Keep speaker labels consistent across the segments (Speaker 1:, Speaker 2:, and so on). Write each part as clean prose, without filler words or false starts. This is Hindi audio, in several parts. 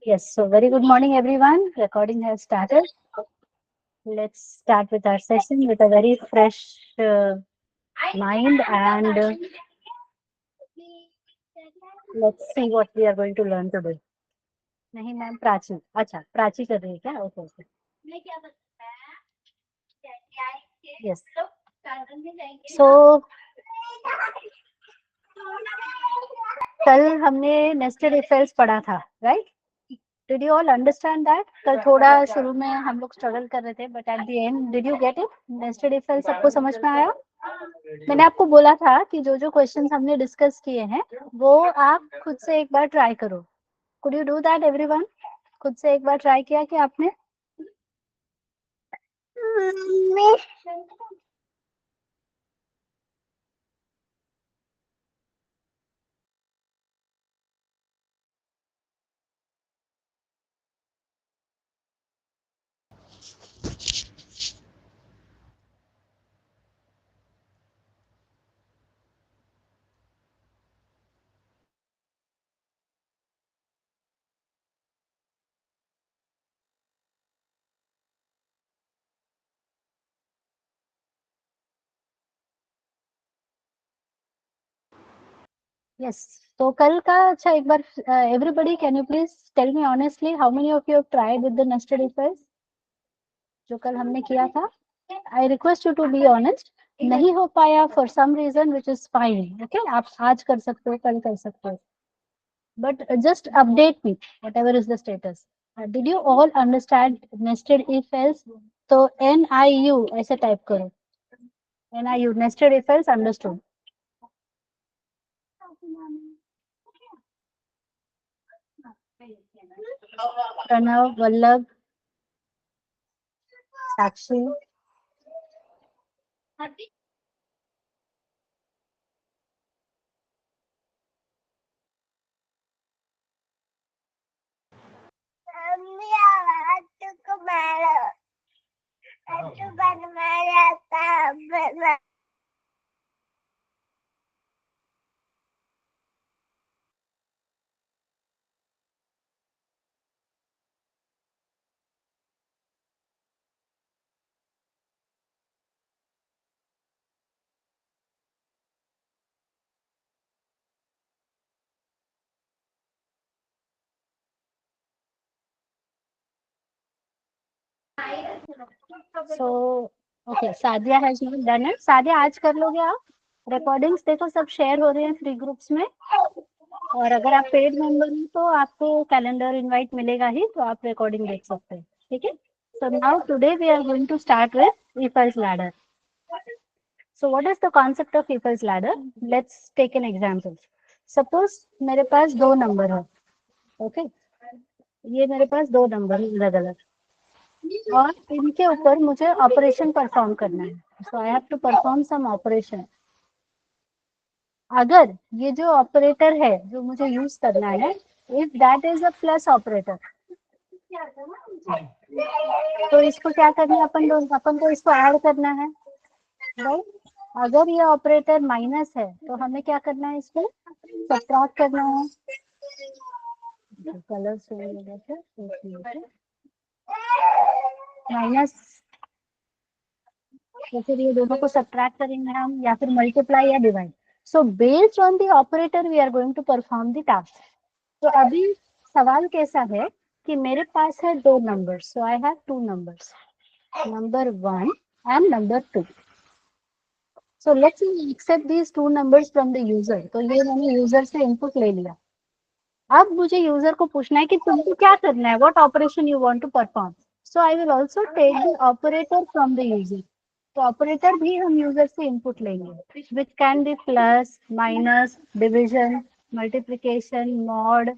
Speaker 1: Yes, so very good morning, everyone. Recording has started. Let's start with our session with a very fresh mind and let's see what we are going to learn today. नहीं मैम प्राची अच्छा प्राची कर रही है क्या ओके ओके यस सो कल हमने नेस्टेड इफ एल्स पढ़ा था right did you all understand that कल थोड़ा शुरू में हम लोग स्ट्रगल कर रहे थे but at the end did you get it nested if else सबको समझ में आया मैंने आपको बोला था कि जो जो क्वेश्चंस हमने डिस्कस किए हैं वो आप खुद से एक बार ट्राई करो could you do that everyone खुद से एक बार ट्राई किया कि आपने यस तो कल का अच्छा एक बार everybody can you please tell me honestly how many of you have tried with the nested if else जो कल हमने किया था I request you to be honest नहीं हो पाया for some reason which is fine okay आप आज कर सकते हो कल कर सकते हो but just update me whatever is the status did you all understand nested if else तो NIU ऐसे टाइप करो NIU nested if else understood Pranav Vallabh Sakshi So, okay, Sadia has not done it. Sadia आज कर लोगे आप रिकॉर्डिंग्स देखो सब शेयर हो रहे हैं फ्री ग्रुप्स में और अगर आप पेड मेंबर हो तो आपको कैलेंडर इनवाइट मिलेगा ही तो आप रिकॉर्डिंग देख सकते हैं ठीक है so now today we are going to start with if else ladder so what is the concept of if-else ladder let's take an example suppose मेरे पास दो नंबर है ओके ये मेरे पास दो नंबर है अलग अलग और इनके ऊपर मुझे ऑपरेशन परफॉर्म करना है so I have to perform some operation अगर ये जो ऑपरेटर है जो मुझे यूज करना है if that is a plus operator तो इसको क्या करना है अपन को इसको ऐड करना है राइट अगर ये ऑपरेटर माइनस है तो हमें क्या करना है इसको सब्ट्रैक्ट करना है कलर्स माइनस तो फिर ये दोनों को सब्ट्रैक्ट करेंगे हम या फिर मल्टीप्लाई या divide so based on the operator we are going to perform the task तो अभी सवाल कैसा है कि मेरे पास है दो number so I have two numbers number 1 and number 2 so let's accept these two numbers from the user तो ये मैंने यूजर से इनपुट ले लिया अब मुझे यूजर को पूछना है कि तुमको क्या करना है what operation you want to perform so I will also take the operator from the user तो ऑपरेटर भी हम यूजर से इनपुट लेंगे which can be plus minus division multiplication mod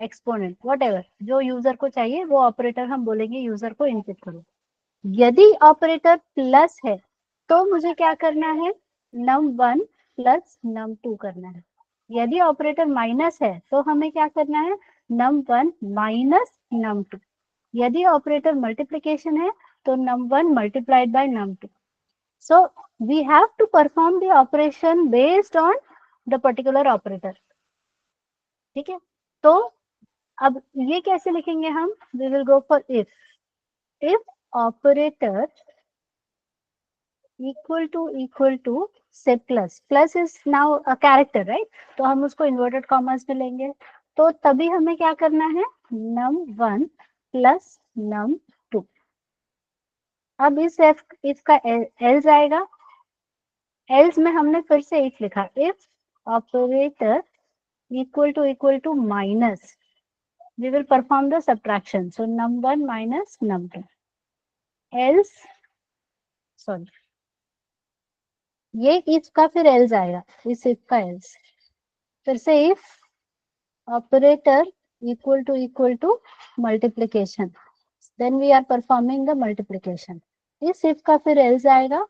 Speaker 1: exponent whatever जो यूजर को चाहिए वो ऑपरेटर हम बोलेंगे यूजर को इनपुट करो यदि ऑपरेटर प्लस है तो मुझे क्या करना है num1 प्लस num2 करना है यदि ऑपरेटर माइनस है तो हमें क्या करना है num1 माइनस num2 यदि ऑपरेटर मल्टीप्लिकेशन है तो num1 multiplied by num2 so we have to perform the operation based on the particular operator. ठीक है, तो अब ये कैसे लिखेंगे हम? We will go for if operator equal to say plus is now a character, right? तो हम उसको इन्वर्टेड कॉमर्स में लेंगे, तो तभी हमें क्या करना है, num1 प्लस num2। अब इफ का एल्स आएगा, एल्स में हमने फिर से इफ लिखा, if operator equal to minus, we will perform the subtraction, so num1 minus num2, else sorry, ये if का फिर else आएगा, इस if का else, फिर से if operator equal to multiplication, then we are performing the multiplication, इस if का फिर else आएगा,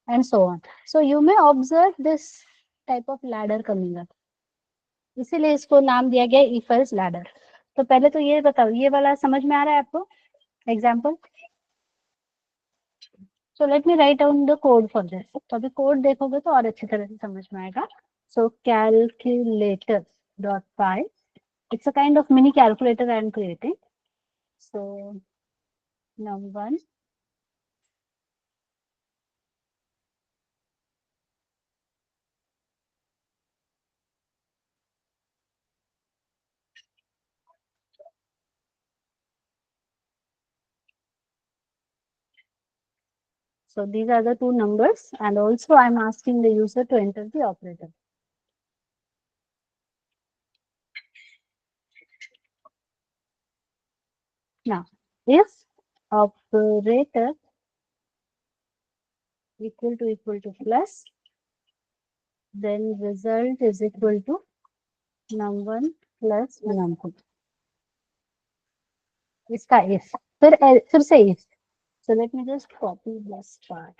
Speaker 1: and so on. So you may observe this type of ladder coming up, इसीलिए इसको नाम दिया गया if else ladder। तो पहले तो ये बताओ, ये वाला समझ में आ रहा है आपको example? So let me write down the code for this. तो अभी कोड देखोगे तो और अच्छी तरह से समझ में आएगा। So calculator dot py, it's a kind of mini calculator I am creating. So num1 so these are the two numbers, and also I am asking the user to enter the operator. Now if operator equal to plus, then result is equal to num1 plus num2, इसका if, फिर से if, so let me just copy this part.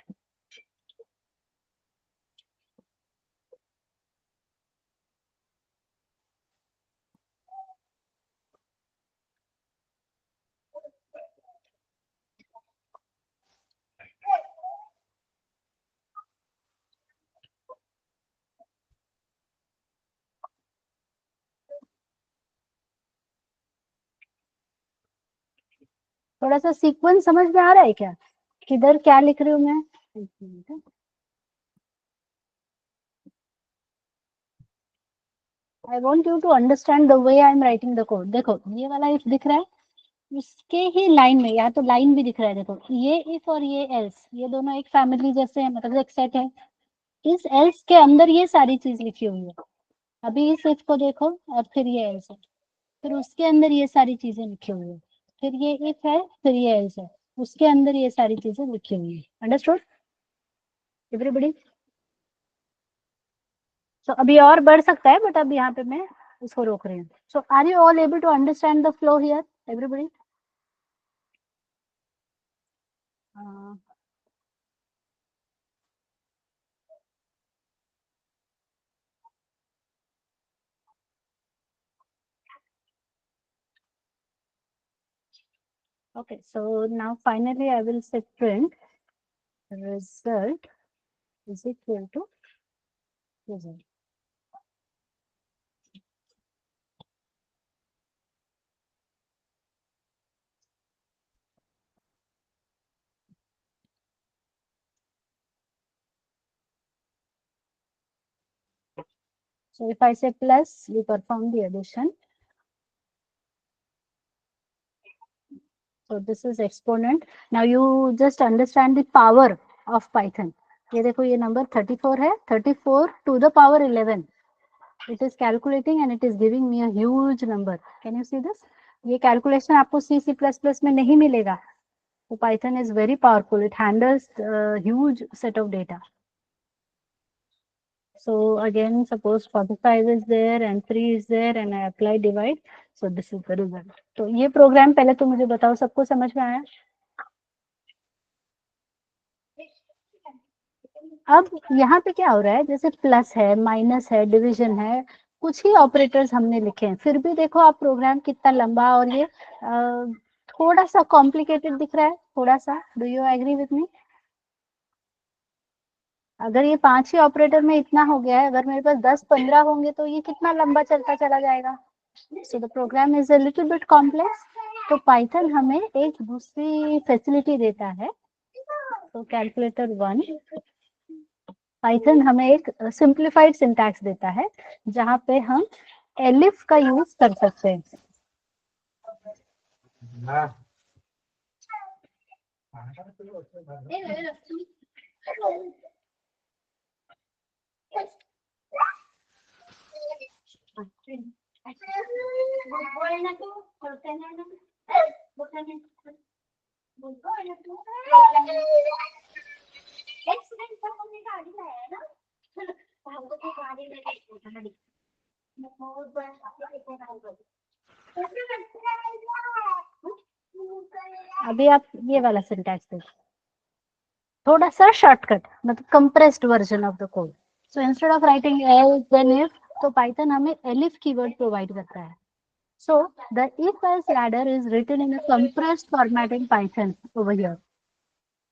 Speaker 1: थोड़ा सा सीक्वेंस समझ में आ रहा है क्या, किधर क्या लिख रही हूँ मैं? एक minute, I want you to understand the way I am writing the code. देखो ये वाला इफ दिख रहा है, इसके ही लाइन में, या तो लाइन भी दिख रहा है, देखो ये इफ और ये एल्स, ये दोनों एक फैमिली जैसे हैं, मतलब एक सेट है। इस एल्स के अंदर ये सारी चीज लिखी हुई है। अभी इस इफ को देखो, और फिर ये एल्स है, फिर उसके अंदर ये सारी चीजें लिखी हुई है, फिर ये इफ है, फिर ये एल्स है, उसके अंदर ये सारी चीजें लिखी हुई है। Understood everybody? तो अभी और बढ़ सकता है, बट अब यहाँ पे मैं इसको रोक रही हूँ। So are you all able to understand the flow here everybody? Okay, so now finally I will say print result is equal to result. So if I say plus, we perform the addition. So this is exponent. Now you just understand the power of Python. ये देखो ये number 34 है, 34 to the power 11. It is calculating and it is giving me a huge number. Can you see this? ये calculation आपको C++ में नहीं मिलेगा. So Python is very powerful. It handles a huge set of data. So again, suppose 45 is there and 3 is there and I apply divide. So this is the result. तो ये प्रोग्राम पहले तो मुझे बताओ, सबको समझ में आया? अब यहाँ पे क्या हो रहा है, जैसे प्लस है, माइनस है, डिवीजन है, कुछ ही ऑपरेटर्स हमने लिखे हैं, फिर भी देखो आप प्रोग्राम कितना लंबा और ये थोड़ा सा कॉम्प्लिकेटेड दिख रहा है, थोड़ा सा। Do you agree with me? अगर ये 5 ही ऑपरेटर में इतना हो गया है, अगर मेरे पास 10-15 होंगे तो ये कितना लंबा चलता चला जाएगा। So the program is a little bit complex. तो पाइथन हमें एक दूसरी फैसिलिटी देता है। तो कैलकुलेटर 1, पाइथन हमें एक सिंप्लीफाइड सिंटैक्स देता है जहाँ पे हम एलिफ का यूज कर सकते हैं। अभी आप ये वाला सिंटैक्स देखो, थोड़ा सा शॉर्टकट, मतलब compressed version of the code. So instead of writing else then if, तो पाइथन हमें एलिफ कीवर्ड प्रोवाइड करता है। So the if else ladder is written in a compressed format in Python over here.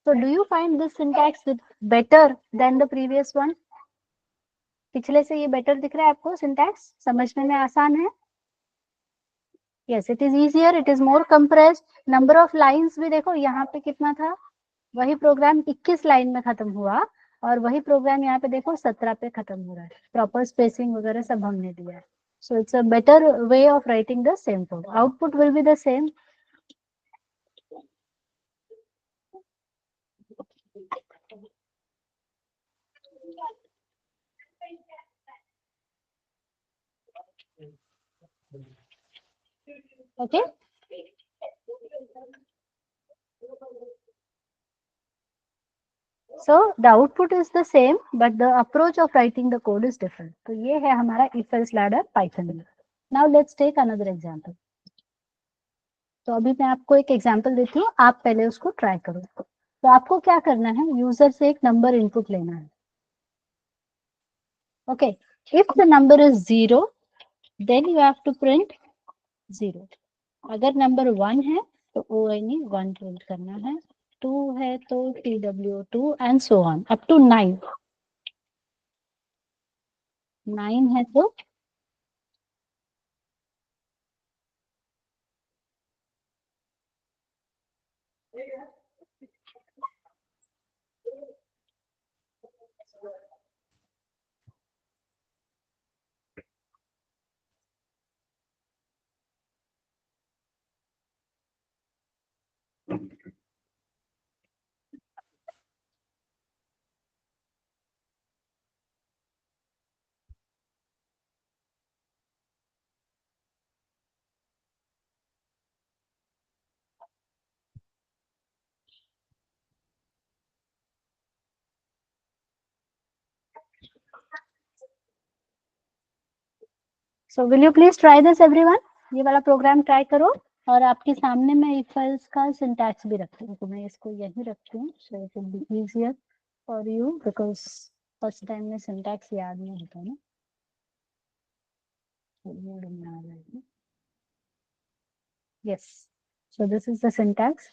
Speaker 1: So do you find this syntax better than the previous one? पिछले से ये better दिख रहा है आपको syntax? समझने में आसान है? Yes, it is easier, it is more compressed. Number of lines भी देखो यहाँ पे कितना था, वही प्रोग्राम 21 लाइन में खत्म हुआ और वही प्रोग्राम यहाँ पे देखो 17 पे खत्म हो रहा है। प्रॉपर स्पेसिंग वगैरह सब हमने दिया है। So it's a better way of writing the same code. Output will be the same. Okay. So the output is the same, but the approach of writing the code is different. तो ये है हमारा if else ladder Python में। Now let's take another example. तो अभी मैं आपको एक एग्जांपल देती हूँ, आप पहले उसको ट्राई करो। तो आपको क्या करना है, यूजर से एक नंबर इनपुट लेना है। Okay, if the number is 0 then you have to print 0। अगर नंबर 1 है तो ओ एन ई 1 प्रिंट करना है, 2 है तो T W 2 and so on up to 9। 9 है तो so will you please try this everyone. ये वाला प्रोग्राम ट्राई करो और आपके सामने मैं इफ एल्स का सिंटैक्स भी रखती हूँ, तो मैं इसको यही रखती हूँ so it will be easier for you because first time में सिंटैक्स याद नहीं होता ना। Yes, so this is the syntax.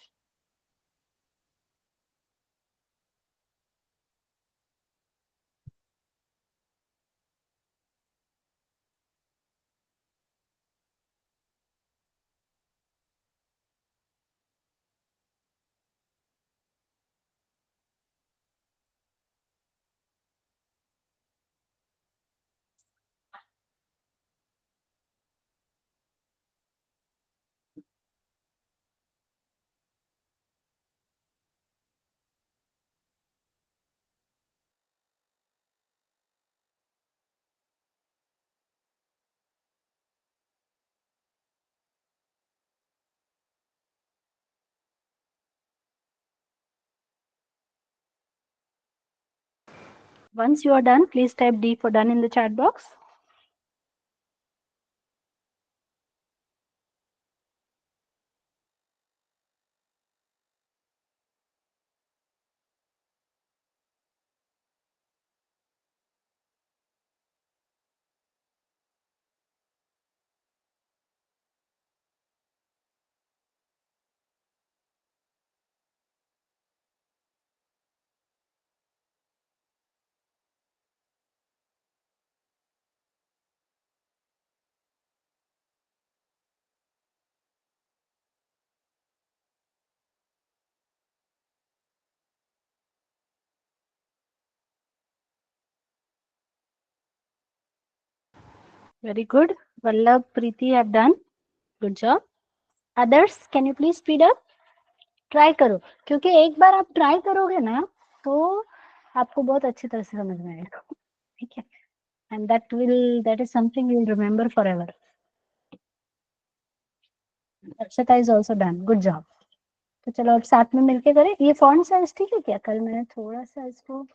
Speaker 1: Once you are done, please type D for done in the chat box. Very good. Vallabh, Preeti have done. Good job. Others, can you please speed up? Try करो, क्योंकि एक बार आप ट्राई करोगे ना तो आपको बहुत अच्छी तरह से समझ में आएगा. ठीक है. And that is something you will remember forever. Akshata is also done. Good job. तो चलो अब साथ में मिलके करें. ये फॉन्ट साइज ठीक है क्या? कल मैंने थोड़ा सा इसको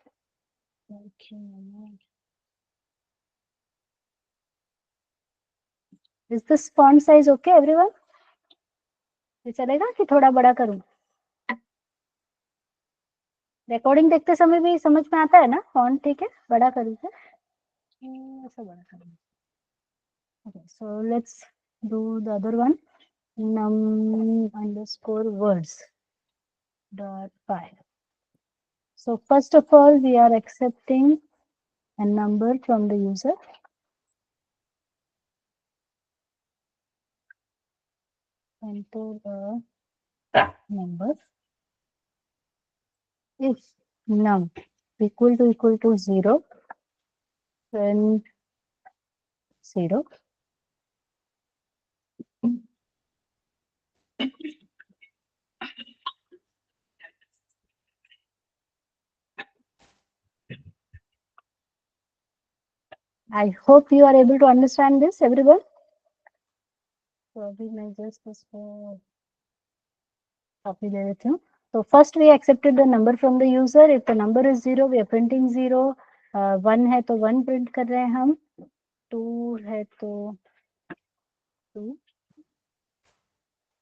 Speaker 1: Is this font size okay everyone? ये चलेगा कि थोड़ा बड़ा करूं? रिकॉर्डिंग देखते समय भी समझ में आता है ना फॉन्ट? ठीक है, बड़ा करूं क्या? ऐसा बड़ा करूं. Okay, so let's do the other one. Num_words dot py. So first of all, we are accepting a number from the user. Enter the number. If num equal to 0, then 0. I hope you are able to understand this, everyone. तो अभी मैं जस्ट इसको कॉपी दे देती हूँ. So first we accepted the number from the user. If the number is 0, we are printing 0. 1 है तो 1 प्रिंट कर रहे हैं हम. 2 है तो 2.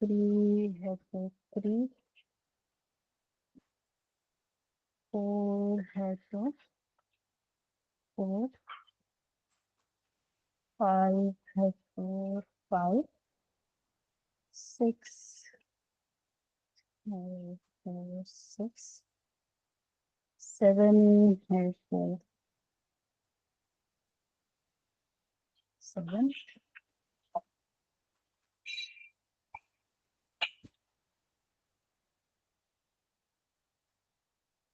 Speaker 1: 3 है तो 3. 4 है तो 4. 5 है तो 5. 6 है तो 6. 7 है तो 7.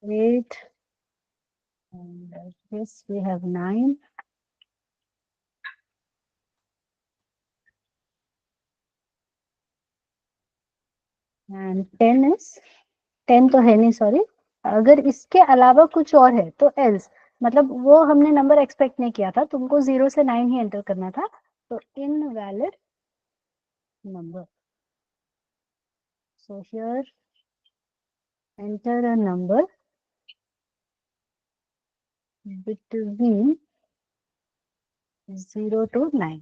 Speaker 1: 8, and like this we have 9. And 10 is 10 तो है नहीं, सॉरी. अगर इसके अलावा कुछ और है तो एल्स, मतलब वो हमने नंबर एक्सपेक्ट नहीं किया था. तुमको 0 से 9 ही एंटर करना था, तो invalid number. So here enter a number between 0 to 9.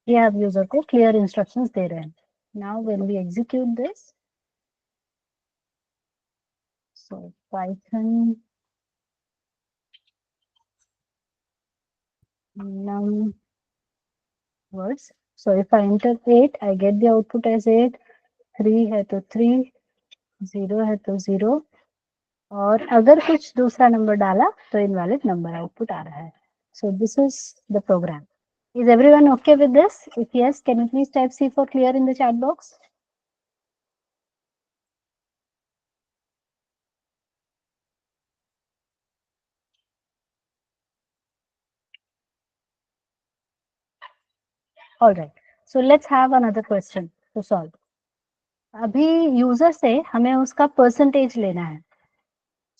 Speaker 1: ये आप यूजर को क्लियर इंस्ट्रक्शंस दे रहे हैं. Now when we execute this, so Python num words. So if I enter 8, I get the output as 8. 3 है तो 3. 0 है तो 0. और अगर कुछ दूसरा नंबर डाला तो इनवैलिड नंबर आउटपुट आ रहा है. So this is the program. Is everyone okay with this? If yes, can you please type C for clear in the chat box? All right. So let's have another question to solve. अभी यूजर से हमें उसका परसेंटेज लेना है.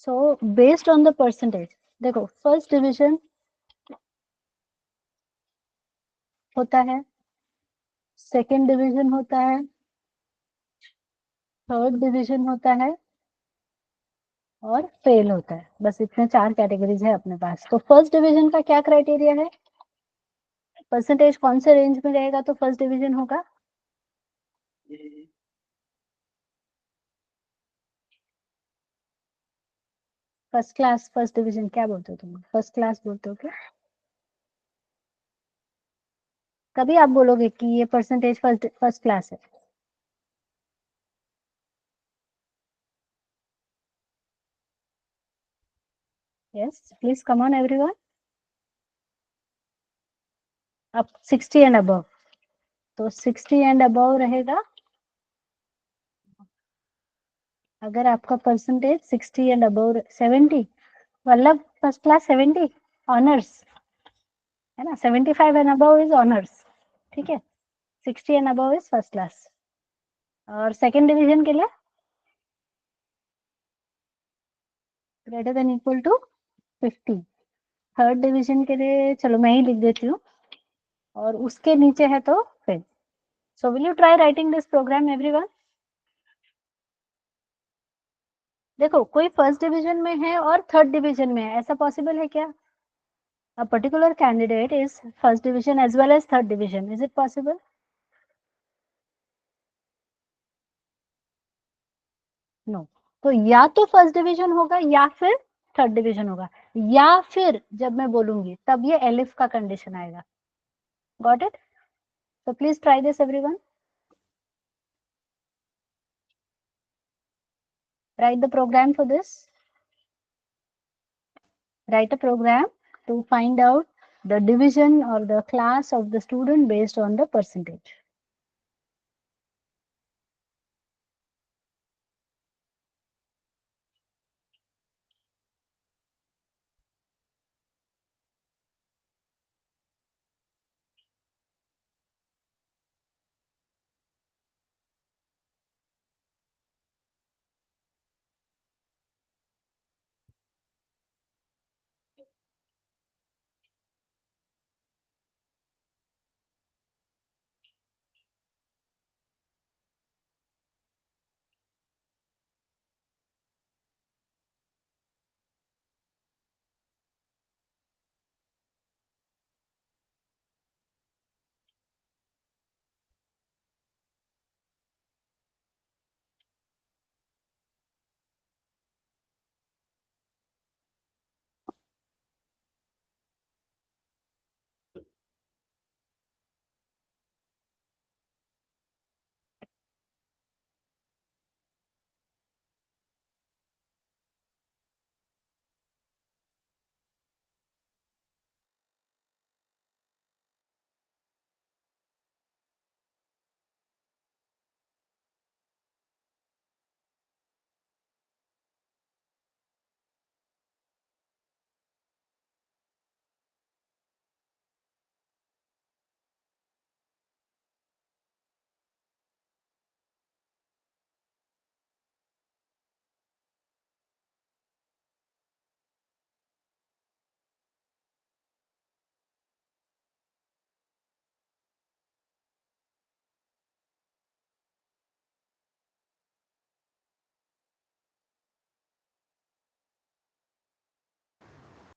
Speaker 1: So based on the percentage, देखो फर्स्ट डिविजन होता है, सेकेंड डिवीजन होता है, थर्ड डिवीजन होता है और फेल होता है. बस इतने 4 कैटेगरीज है अपने पास. तो फर्स्ट डिवीजन का क्या क्राइटेरिया है? परसेंटेज कौन से रेंज में रहेगा तो फर्स्ट डिवीजन होगा? फर्स्ट क्लास, फर्स्ट डिवीजन क्या बोलते हो तुम? फर्स्ट क्लास बोलते हो क्या? कभी आप बोलोगे कि ये परसेंटेज फर्स्ट क्लास है? Yes, please come on everyone. अब 60 एंड अबव, तो 60 एंड अबव रहेगा. अगर आपका परसेंटेज 60 एंड अबव 70, मतलब फर्स्ट क्लास 70 ऑनर्स. है ना, 75 एंड अबव इज ऑनर्स, ठीक है, 60 and above is first class. और सेकेंड डिवीजन के लिए greater than equal to 50। Third division के लिए चलो मैं ही लिख देती हूँ, और उसके नीचे है तो फिर। So will you try writing this program everyone? देखो कोई फर्स्ट डिवीजन में है और थर्ड डिवीजन में है, ऐसा पॉसिबल है क्या? A particular candidate is first division as well as third division, is it possible? No. तो या तो फर्स्ट डिवीजन होगा या फिर थर्ड डिवीजन होगा, या फिर जब मैं बोलूंगी तब ये एलिफ का कंडीशन आएगा। Got it? So please try this everyone. Write the program for this. Write a program to find out the division or the class of the student based on the percentage.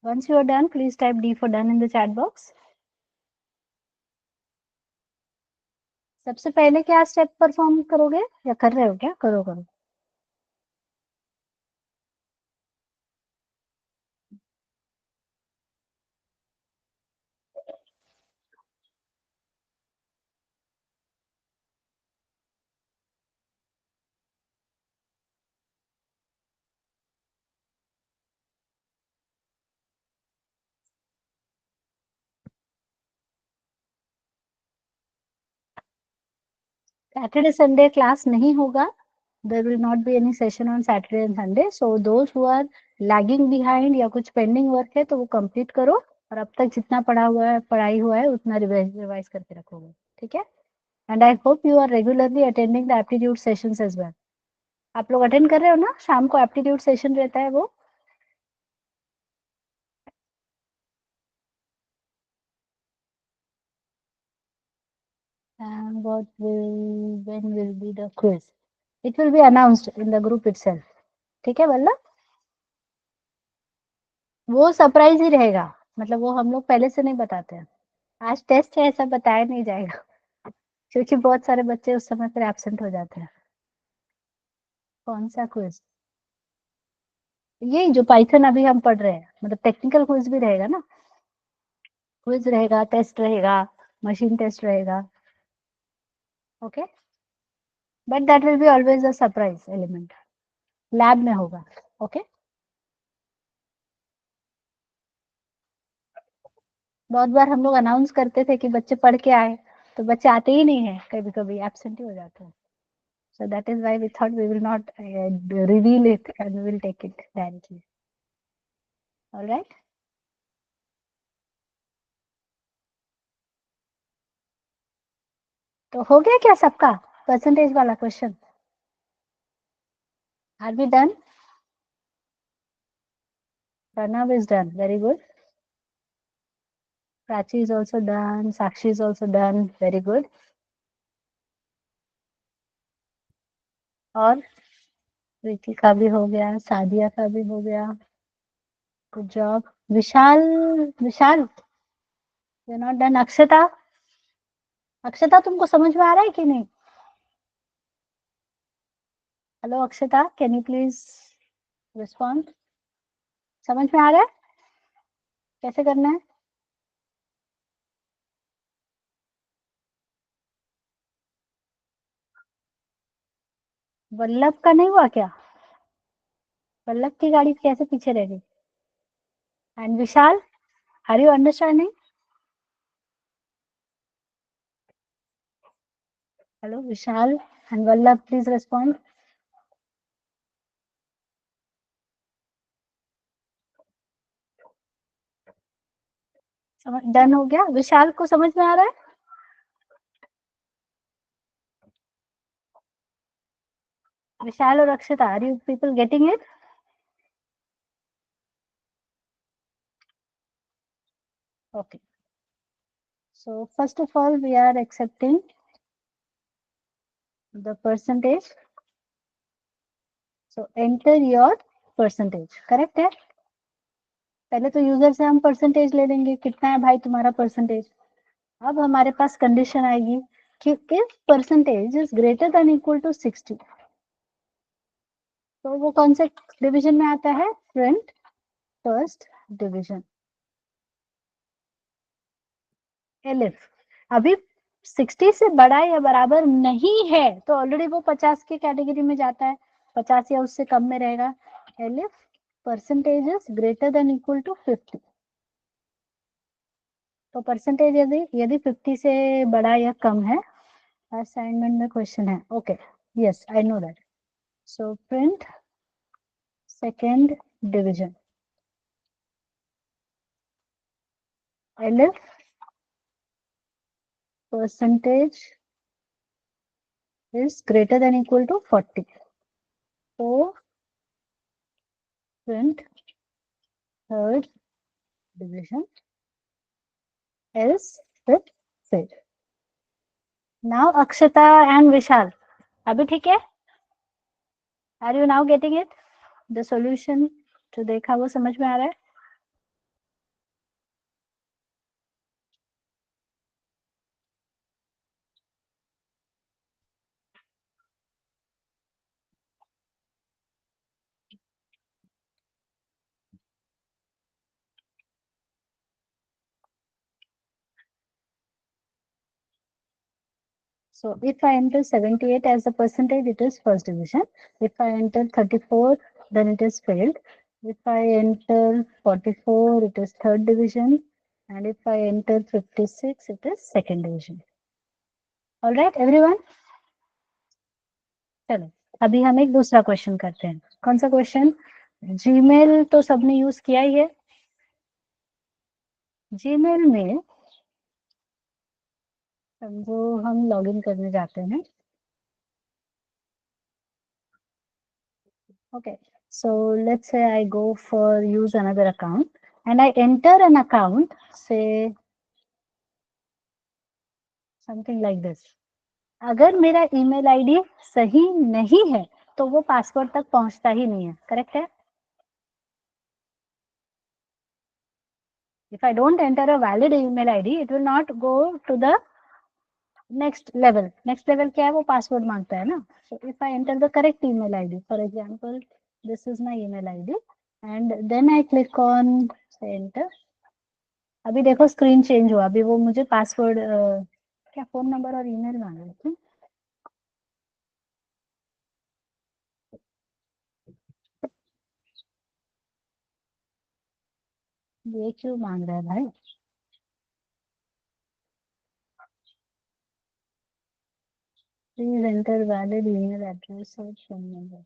Speaker 1: Once you are done, please type D for done in the chat box. सबसे पहले क्या स्टेप परफॉर्म करोगे या कर रहे हो क्या? करो करो। सैटरडे संडे क्लास नहीं होगा, there will not be any session on Saturday and Sunday. So those who are lagging behind या कुछ पेंडिंग वर्क है तो वो कंप्लीट करो, और अब तक जितना पढ़ा हुआ है पढ़ाई हुआ है उतना रिवाइज करके रखोगे, ठीक है? And I hope you are regularly attending the aptitude sessions as well. आप लोग अटेंड कर रहे हो ना? शाम को एप्टीट्यूड सेशन रहता है वो। And when will be the quiz? It will be announced in the group itself. ठीक है वल्लभ? वो सरप्राइज ही रहेगा, मतलब वो हम लोग पहले से नहीं बताते हैं। आज टेस्ट है ऐसा बताया नहीं जाएगा, क्योंकि बहुत सारे बच्चे उस समय फिर एब्सेंट हो जाते हैं। कौन सा क्विज? ये जो पाइथन अभी हम पढ़ रहे हैं, मतलब टेक्निकल क्विज भी रहेगा ना? क्विज रहेगा, टेस्ट रहेगा, मशीन टेस्ट रहेगा, okay, but that will be always a surprise element, lab में होगा, ओके। बहुत बार हम लोग अनाउंस करते थे कि बच्चे पढ़ के आए, तो बच्चे आते ही नहीं है, कभी कभी एब्सेंट ही हो जाते हैं। So that is why we thought we will not reveal it and we will take it directly. All right. तो हो गया क्या सबका परसेंटेज वाला question? Are we done? Pranav is done. Very good. Prachi is also done. Sakshi is also done. Very good. और प्रीति का भी हो गया, सादिया का भी हो गया. Good job. Vishal, Vishal you not done. Akshata, Akshata तुमको समझ में आ रहा है कि नहीं? Hello Akshata, can you please respond? समझ में आ रहा है कैसे करना है? वल्लभ का नहीं हुआ क्या? वल्लभ की गाड़ी कैसे पीछे रह गई? And Vishal, are you understanding? Hello Vishal and Vallabh, please respond. Done हो गया? विशाल को समझ में आ रहा है? Vishal or Akshita, are you people getting it? Okay. So first of all, we are accepting the percentage. So enter your percentage. Correct है? पहले तो यूजर से हम परसेंटेज ले लेंगे, कितना है भाई तुम्हारा परसेंटेज. अब हमारे पास कंडीशन आएगी कि if percentage is greater than equal to 60, तो वो कौन से डिवीजन में आता है? Front first division. एलिफ. अभी 60 से बड़ा या बराबर नहीं है तो ऑलरेडी वो 50 की कैटेगरी में जाता है, 50 या उससे कम में रहेगा. Elif percentage is greater than equal to 50, तो परसेंटेज यदि यदि 50 से बड़ा या कम है, असाइनमेंट में क्वेश्चन है. Okay, yes I know that. So print second division. Elif percentage is greater than equal to 40. So print third division else with fail. Now Akshata and Vishal. अभी ठीक है? Are you now getting it? The solution जो देखा वो समझ में आ रहा है? So if I enter 78 as the percentage, it is first division. If I enter 34, then it is failed. If I enter 44, it is third division. And if I enter 56, it is second division. All right, everyone? चलो अभी हम एक दूसरा क्वेश्चन करते हैं. कौन सा क्वेश्चन? जीमेल तो सबने यूज किया ही है. जीमेल में समझो हम लॉगिन करने जाते हैं. Okay, so let's say I go for use another account and I enter an account, say something like this. अगर मेरा ईमेल आईडी सही नहीं है तो वो पासवर्ड तक पहुंचता ही नहीं है. करेक्ट है? If I don't enter a valid email ID, it will not go to the next level. Next level क्या है? वो पासवर्ड मांगता है ना. So if I enter the correct email ID, for example, this is my email ID, and then I click on say enter. अभी देखो स्क्रीन चेंज हुआ. अभी वो मुझे पासवर्ड क्या फोन नंबर और ईमेल मांग रहे थे. ये क्यों मांग रहा है भाई? Please enter valid email address और phone number.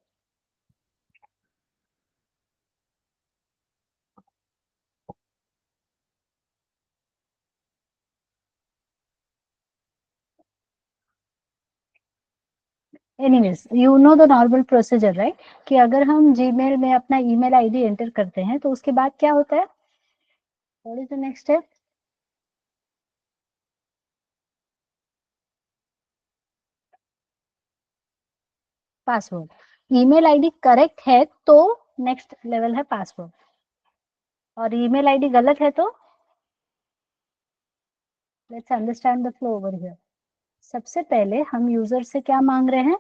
Speaker 1: Anyways you know the normal procedure right, कि अगर हम जीमेल में अपना ईमेल आईडी एंटर करते हैं तो उसके बाद क्या होता है, what is the next step? Password. Email ID correct है तो नेक्स्ट लेवल है पासवर्ड, और ईमेल आईडी गलत है तो let's understand the flow over here. सबसे पहले हम यूजर से क्या मांग रहे हैं,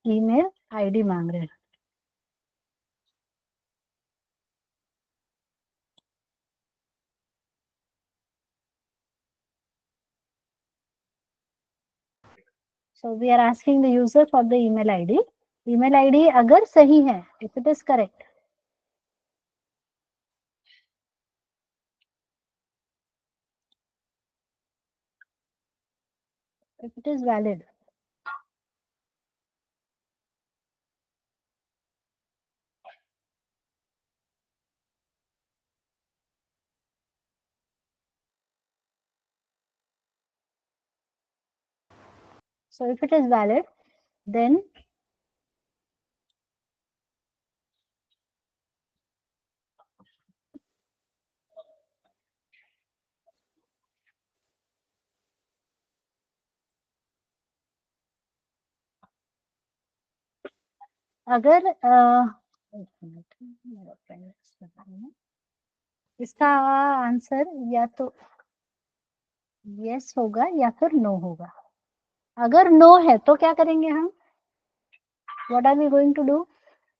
Speaker 1: ईमेल आईडी मांग रहे हैं। So we are asking the user for the email ID. Email ID अगर सही है, if it is correct, if it is valid, so if it is valid, then अगर एक मिनट, मेरा friend बता रहा है। इसका आंसर या तो यस होगा या फिर नो होगा। अगर नो है तो क्या करेंगे हम, what are we going to do,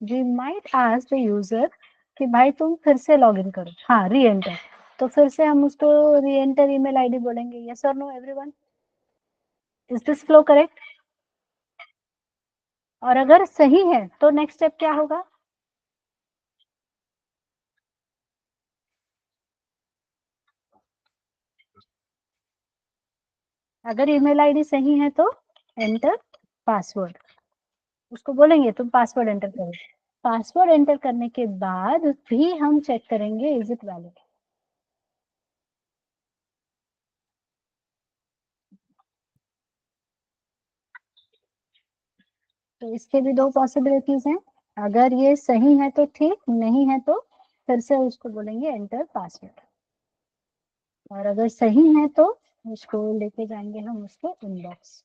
Speaker 1: we might ask the user कि भाई तुम फिर से लॉग इन करो, हाँ री एंटर, तो फिर से हम उसको री एंटर ईमेल आईडी बोलेंगे। यस और no everyone, is this flow correct? और अगर सही है तो नेक्स्ट स्टेप क्या होगा, अगर ईमेल आईडी सही है तो एंटर पासवर्ड, उसको बोलेंगे तुम पासवर्ड एंटर करो। पासवर्ड एंटर करने के बाद भी हम चेक करेंगे इज इट वैलिड। तो इसके भी दो पॉसिबिलिटीज हैं, अगर ये सही है तो ठीक, नहीं है तो फिर से उसको बोलेंगे एंटर पासवर्ड, और अगर सही है तो उसको लेके जाएंगे हम उसको inbox.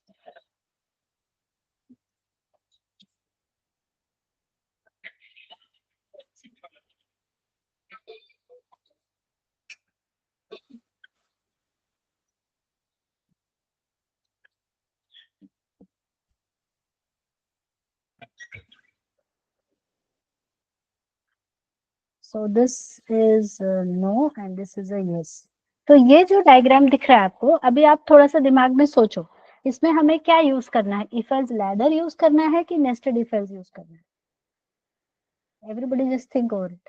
Speaker 1: So this is no and this is a yes. तो ये जो डायग्राम दिख रहा है आपको, अभी आप थोड़ा सा दिमाग में सोचो, इसमें हमें क्या यूज करना है, इफ एल्स लैडर यूज करना है कि नेस्टेड इफ एल्स यूज करना है? Everybody just think over it.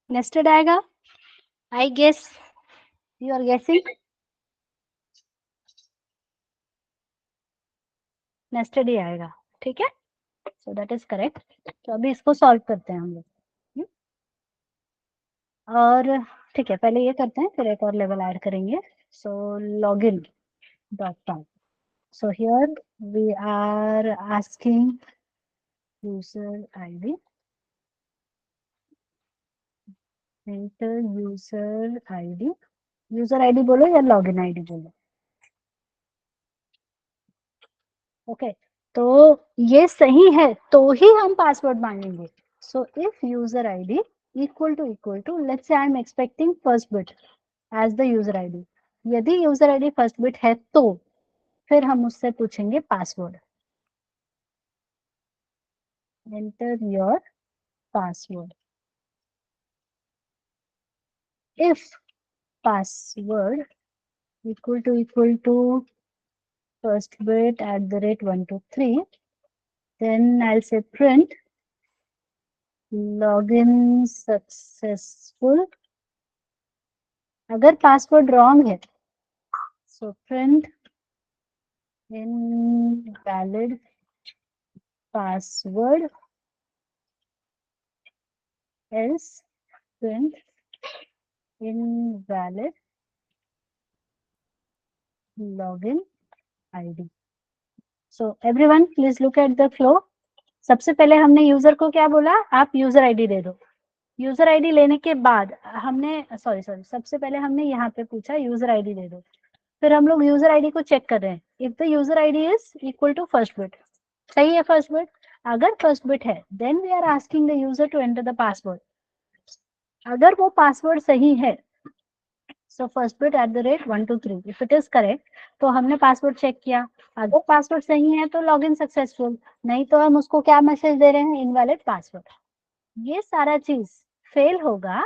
Speaker 1: Nested आएगा, आई गेस, यू आर गेसिंग, नेस्टेड ही आएगा, ठीक है, सो दैट इज करेक्ट। तो अभी इसको सॉल्व करते हैं हम लोग। और ठीक है, पहले ये करते हैं फिर एक और लेवल ऐड करेंगे। So login dot com, so here we are asking user ID, enter user ID, user ID बोलो या लॉगिन आईडी बोलो, ओके। तो ये सही है तो ही हम पासवर्ड मांगेंगे। So if user ID equal to, let's say I am expecting first bit as the user ID. यदि user ID first bit है तो फिर हम उससे पूछेंगे password. Enter your password. If password equal to first bit @123, then I'll say print login successful. अगर पासवर्ड रॉन्ग है so print invalid password, else print invalid login ID. So everyone please look at the flow. सबसे पहले हमने यूजर को क्या बोला, आप यूजर आईडी दे दो. यूजर आईडी लेने के बाद हमने सॉरी सबसे पहले हमने यहाँ पे पूछा यूजर आईडी दे दो. फिर हम लोग यूजर आईडी को चेक कर रहे हैं. If the user ID is equal to first bit, सही है फर्स्ट बिट. अगर फर्स्ट बिट है then we are asking the user to enter the password. अगर वो पासवर्ड सही है so first bit @123. If it is correct तो हमने पासवर्ड चेक किया. अगर पासवर्ड सही है तो लॉगिन सक्सेसफुल, नहीं तो हम उसको क्या मैसेज दे रहे हैं, इनवैलिड पासवर्ड. ये सारा चीज फेल होगा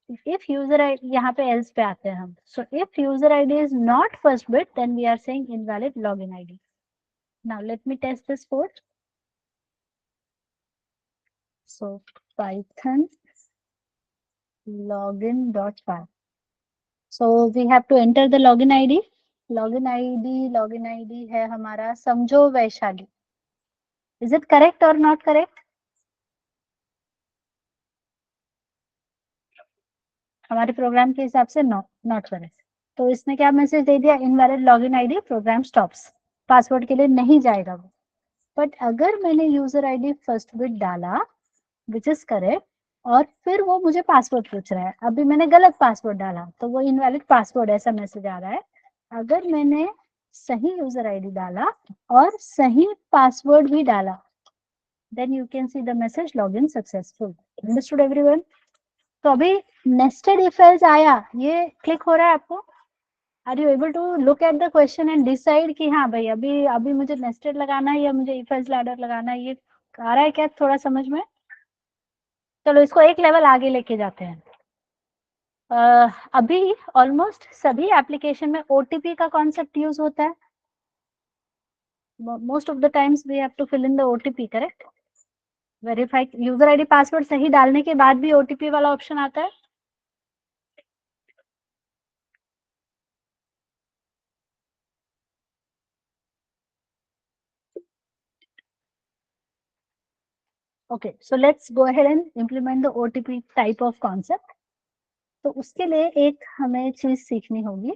Speaker 1: if user ID, यहाँ पे else पे आते हैं हम. So if user ID is not first bit then we are saying invalid login ID. Now let me test this code. So Python login.py. So we have to enter the login ID. Login ID है हमारा समझो Vaishali. Is it correct or not correct? हमारे प्रोग्राम के हिसाब से नॉट करेक्ट. तो इसने क्या मैसेज दे दिया, invalid login ID, program stops, password के लिए नहीं जाएगा वो. बट अगर मैंने यूजर आईडी फर्स्ट बिट डाला विच इज करेक्ट और फिर वो मुझे पासवर्ड पूछ रहा है, अभी मैंने गलत पासवर्ड डाला तो वो इनवैलिड पासवर्ड ऐसा मैसेज आ रहा है. अगर मैंने सही यूजर आईडी डाला और सही पासवर्ड भी डाला then you can see the message login successful. Understood everyone? तो अभी नेस्टेड इफ एल्स आया, ये क्लिक हो रहा है आपको? Are you able to look at the question and decide कि हाँ भाई अभी अभी मुझे नेस्टेड लगाना है या मुझे इफ एल्स लैडर लगाना है? ये आ रहा है क्या थोड़ा समझ में? चलो इसको एक लेवल आगे लेके जाते हैं. अभी ऑलमोस्ट सभी एप्लीकेशन में ओटीपी का कॉन्सेप्ट यूज होता है. Most of the times we have to fill in the OTP, correct? Verify user ID password सही डालने के बाद भी ओटीपी वाला ऑप्शन आता है. Okay, so let's go ahead and implement the OTP type of concept. तो उसके लिए एक हमें चीज सीखनी होगी,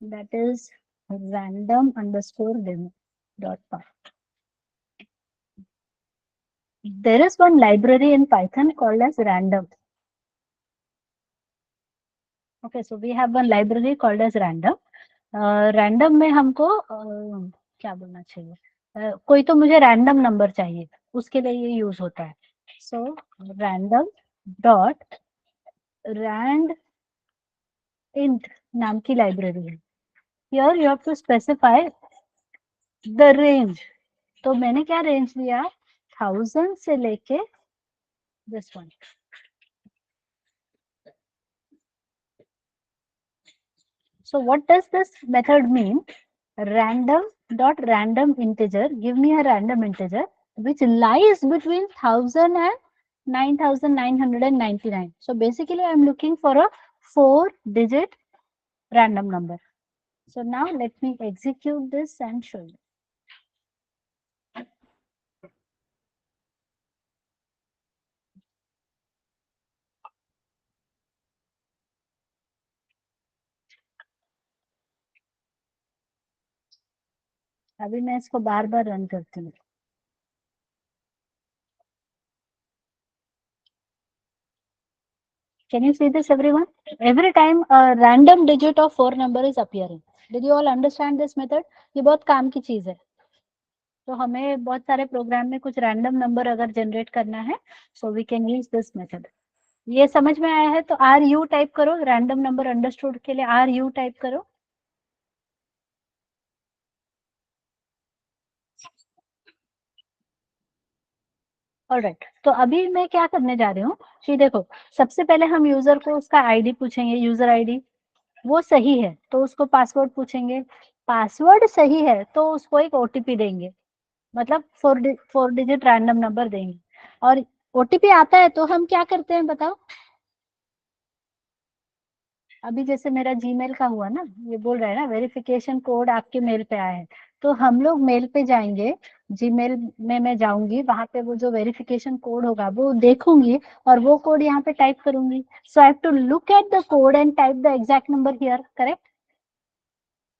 Speaker 1: that is random_demo.py. There is one library in Python called as random. Okay, so we have one library called as random. Random में हमको क्या बोलना चाहिए, कोई तो मुझे रैंडम नंबर चाहिए, उसके लिए ये यूज होता है. So random dot rand int नाम की लाइब्रेरी है. Here you have to specify the range. तो मैंने क्या रेंज लिया, 1000 से लेके this one. So what does this method mean? Random.random integer, give me a random integer which lies between 1000 and 9999. So basically I'm looking for a 4-digit random number. So now let me execute this and show you. अभी मैं इसको बार बार रन करती हूँ. Can you see this everyone? Every time a random digit of 4 number is appearing. Did you all understand this method? ये बहुत काम की चीज है. तो हमें बहुत सारे प्रोग्राम में कुछ रैंडम नंबर अगर जनरेट करना है so we can use this method. ये समझ में आया है तो आर यू टाइप करो, रैंडम नंबर अंडरस्टूड के लिए आर यू टाइप करो। ऑलराइट, तो अभी मैं क्या करने जा रही हूँ कि देखो, सबसे पहले हम यूजर को उसका आईडी पूछेंगे, यूजर आईडी। वो सही है तो उसको पासवर्ड पूछेंगे, पासवर्ड सही है तो उसको एक ओटीपी देंगे, मतलब फोर डिजिट रैंडम नंबर देंगे। और ओटीपी आता है तो हम क्या करते हैं बताओ। अभी जैसे मेरा जीमेल का हुआ ना, ये बोल रहा है ना वेरिफिकेशन कोड आपके मेल पे आया है, तो हम लोग मेल पे जाएंगे, जीमेल में मैं जाऊंगी, वहां पे वो जो वेरिफिकेशन कोड होगा वो देखूंगी और वो कोड यहाँ पे टाइप करूंगी। So I have to look at the code and type the exact number here, correct.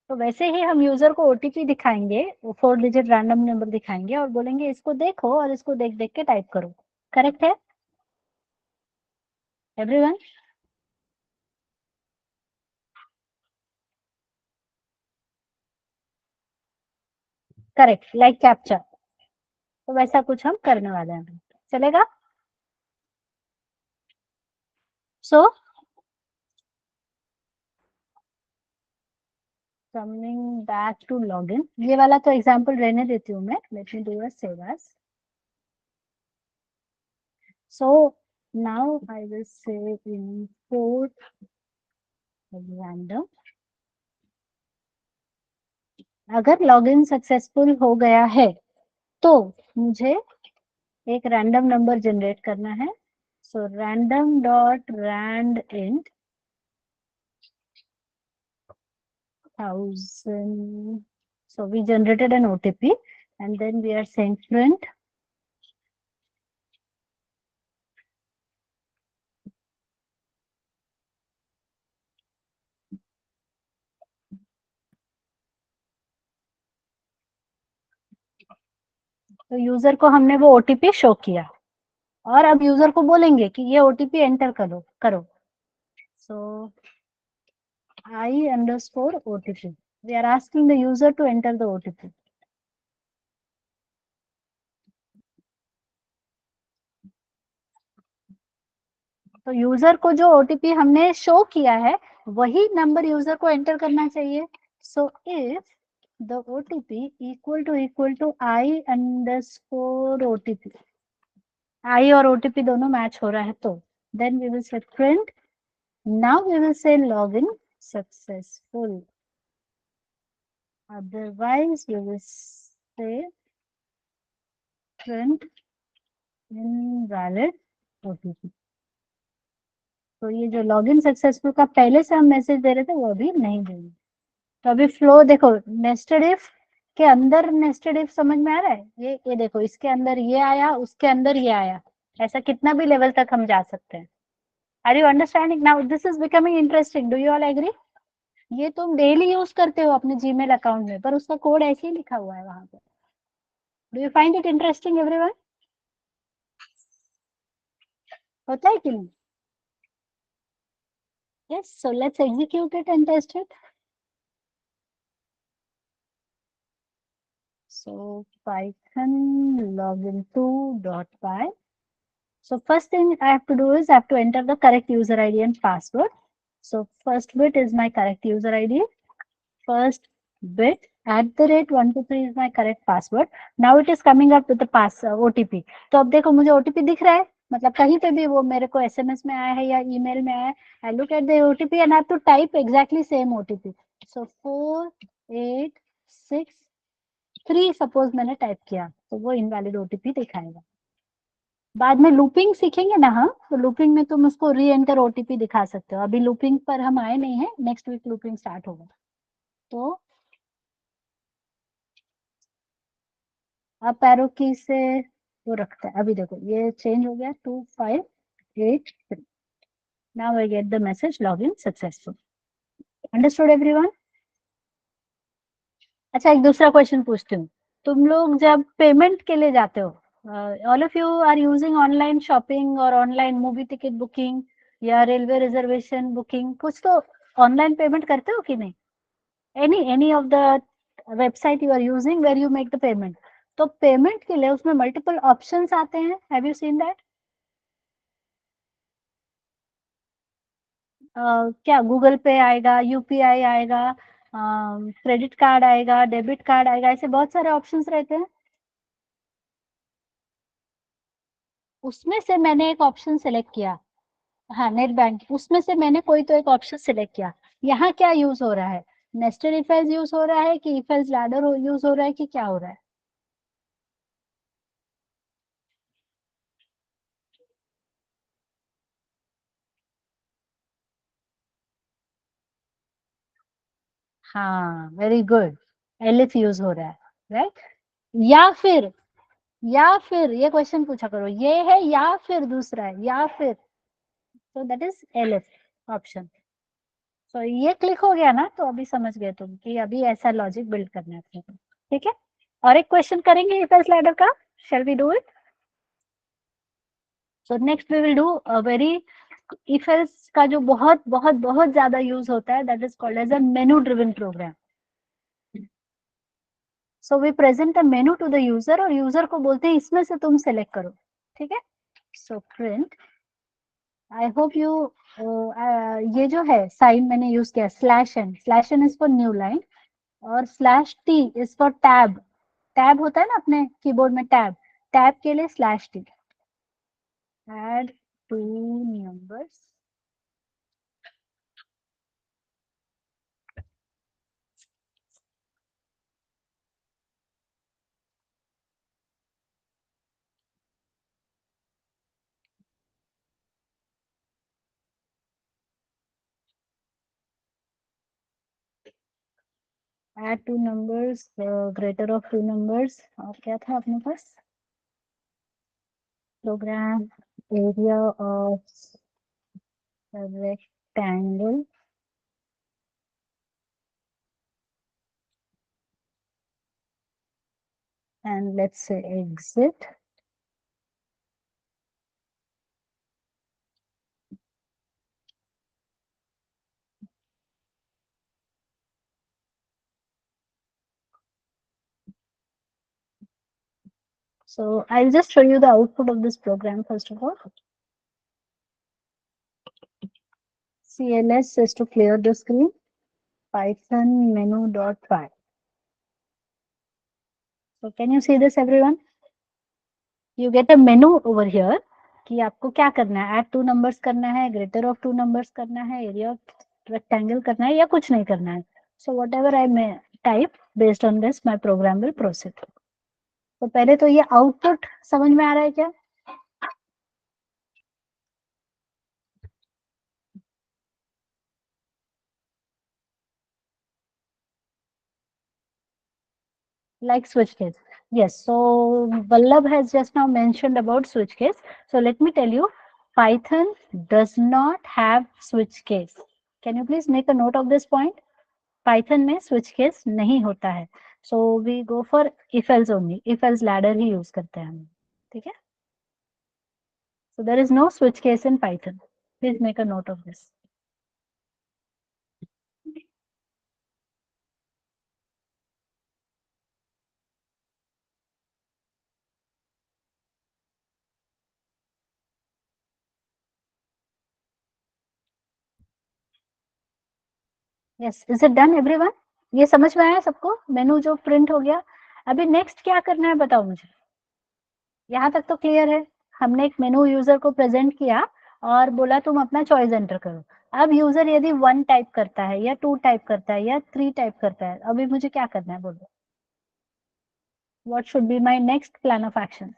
Speaker 1: तो वैसे ही हम यूजर को ओटीपी दिखाएंगे, वो 4 डिजिट रैंडम नंबर दिखाएंगे और बोलेंगे इसको देखो और इसको देख देख के टाइप करो। करेक्ट है एवरीवन? Correct, like captcha. तो वैसा कुछ हम करने वाले हैं, चलेगा? So coming back to login, ये वाला तो एग्जांपल रहने देती हूँ मैं, let me do a save as. So now I will say import random. अगर लॉगिन सक्सेसफुल हो गया है तो मुझे एक रैंडम नंबर जनरेट करना है। So random dot rand int 1000। So we generated an OTP and then we are saying print तो यूजर को हमने वो ओटीपी शो किया और अब यूजर को बोलेंगे कि ये ओटीपी एंटर करो करो। सो I underscore OTP, we are asking the user to enter the OTP। तो यूजर को जो ओटीपी हमने शो किया है वही नंबर यूजर को एंटर करना चाहिए। So if the OTP equal to I underscore OTP, I और ओटीपी दोनों मैच हो रहा है तो then we will say print, now we will say login successful, otherwise we will say print invalid OTP. तो ये जो लॉगिन सक्सेसफुल का पहले से हम मैसेज दे रहे थे वो अभी नहीं देंगे। तो अभी फ्लो देखो, नेस्टेड इफ के अंदर नेस्टेड इफ समझ में आ रहा है? ये देखो, इसके अंदर ये आया, उसके अंदर ये आया, ऐसा कितना भी लेवल तक हम जा सकते हैं। Are you understanding now? This is becoming interesting, do you all agree? ये तुम डेली यूज करते हो अपने जीमेल अकाउंट में, पर उसका कोड ऐसे ही लिखा हुआ है वहां पे। Do you find it interesting everyone? होता है कि नहीं? Yes, so let's execute it and test it. So Python login2.py. So first thing I have to do is I have to enter the correct user ID and password. So first bit is my correct user ID. First bit @123 is my correct password. Now it is coming up with the pass OTP. तो अब देखो मुझे OTP दिख रहा है, मतलब कहीं पे भी वो मेरे को SMS में आया है या ईमेल में आया है। I look at the OTP and I have to type exactly same OTP. So 486 suppose मैंने टाइप किया तो वो इनवैलिड ओटीपी दिखाएगा। बाद में लूपिंग सीखेंगे ना हम, तो लूपिंग में तुम उसको री एंटर ओटीपी दिखा सकते हो। अभी लूपिंग पर हम आए नहीं है, नेक्स्ट वीक लूपिंग स्टार्ट होगा। तो अब पैरो की से वो रखते हैं। अभी देखो ये चेंज हो गया 2583। Now I get the message log in successful. Understood everyone? अच्छा, एक दूसरा क्वेश्चन पूछती हूँ। तुम लोग जब पेमेंट के लिए जाते हो, all of you are using online shopping और ऑनलाइन मूवी टिकट बुकिंग या रेलवे रिजर्वेशन बुकिंग, कुछ तो ऑनलाइन पेमेंट करते हो कि नहीं? Any of the website you are using where you make the payment, तो पेमेंट के लिए उसमें मल्टीपल ऑप्शंस आते हैं, हैव यू सीन दैट? क्या गूगल पे आएगा, यूपीआई आएगा, क्रेडिट कार्ड आएगा, डेबिट कार्ड आएगा, ऐसे बहुत सारे ऑप्शंस रहते हैं। उसमें से मैंने एक ऑप्शन सेलेक्ट किया। हाँ, नेट बैंक, उसमें से मैंने कोई तो एक ऑप्शन सिलेक्ट किया। यहाँ क्या यूज हो रहा है? नेस्टेड इफ एल्स यूज हो रहा है कि इफ एल्स लैडर यूज हो रहा है कि क्या हो रहा है? हाँ, वेरी गुड। एलिफ यूज हो रहा है, राइट। या फिर, ये क्वेश्चन पूछा करो, ये है या फिर दूसरा है, या फिर। तो दैट इज एलिफ ऑप्शन। तो ये क्लिक हो गया ना, तो अभी समझ गए तुम कि अभी ऐसा लॉजिक बिल्ड करना है अपने को। ठीक है, और एक क्वेश्चन करेंगे इफ एल्स लैडर का। Shall we do it? So next we will do a very, if else का जो बहुत बहुत बहुत ज्यादा यूज होता है, that is called as a menu driven program. So we present a menu to the user, और यूजर को बोलते हैं इसमें से तुम सेलेक्ट करो। ठीक है, so print, I hope you, ये जो है साइन मैंने यूज किया slash N is for new line, और slash T is for tab. Tab होता है ना अपने कीबोर्ड में, टैब, टैब के लिए slash T. Add two numbers, add two numbers, greater of two numbers, और क्या था अपने पास? Program area of rectangle, and let's say exit. So I'll just show you the output of this program first of all. CLS is to clear the screen. Python menu.py. So can you see this everyone? You get a menu over here कि आपको क्या करना है, ऐड टू नंबर्स करना है, ग्रेटर ऑफ टू नंबर्स करना है, एरिया ऑफ रेक्टेंगल करना है, या कुछ नहीं करना है. So what ever I may type, based on this my programme will proceed. तो पहले तो ये आउटपुट समझ में आ रहा है क्या? Like switch case. Yes, so Vallabh has just now mentioned about switch case. So let me tell you, Python does not have switch case. Can you please make a note of this point? Python में switch case नहीं होता है. So we go for if else only. If else ladder he use करते हैं हम. ठीक है? So there is no switch case in Python. Please make a note of this. Yes, is it done everyone? ये समझ में आया सबको? मेनू जो प्रिंट हो गया. अभी नेक्स्ट क्या करना है बताओ मुझे. यहाँ तक तो क्लियर है. हमने एक मेनू यूजर को प्रेजेंट किया और बोला तुम अपना चॉइस एंटर करो. अब यूजर यदि 1 टाइप करता है या 2 टाइप करता है या 3 टाइप करता है, अभी मुझे क्या करना है बोलो. What should be my next plan of action?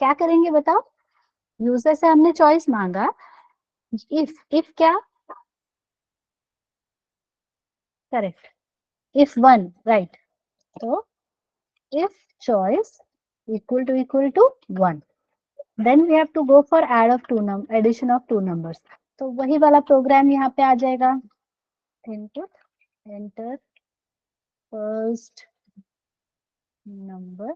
Speaker 1: क्या करेंगे बताओ. यूजर से हमने चॉइस मांगा. इफ क्या? करेक्ट. If 1, right. तो if choice equal to 1, then we have to go for addition of two numbers. तो वही वाला प्रोग्राम यहाँ पे आ जाएगा. Input, enter first number,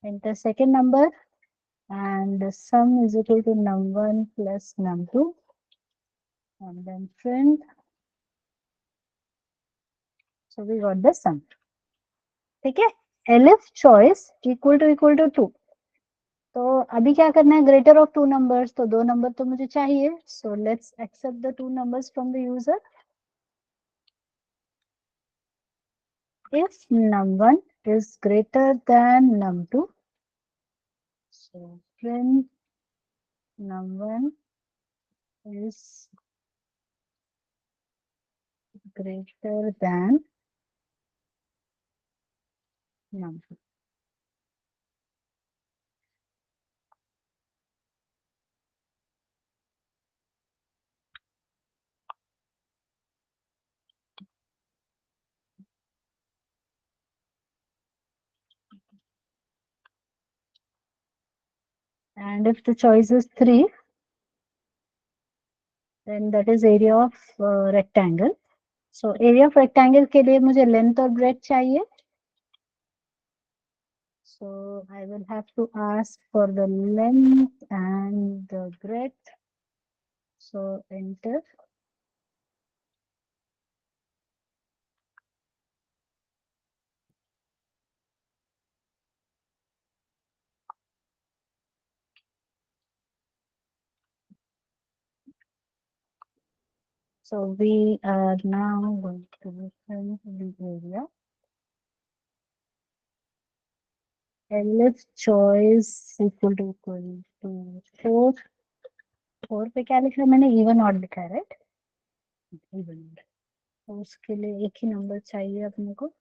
Speaker 1: enter second number, and the sum is equal to num1 plus num2, and then print. So we got the sum. ठीक है. elif choice equal to 2. तो अभी क्या करना है, ग्रेटर ऑफ टू नंबर्स, तो दो नंबर तो मुझे चाहिए. So let's accept the two numbers from the user. If num1 is greater than num2, so print num1 is greater than num2. And if the choice is 3, then that is area of rectangle. So area of rectangle के लिए मुझे length और breadth चाहिए. So I will have to ask for the length and the breadth. So enter. So we are now going to print the area. elif choice equal to 4. 4 पे क्या लिखा है मैंने, इवन ऑड लिखा है, राइट. इवन. तो उसके लिए एक ही नंबर चाहिए अपने को.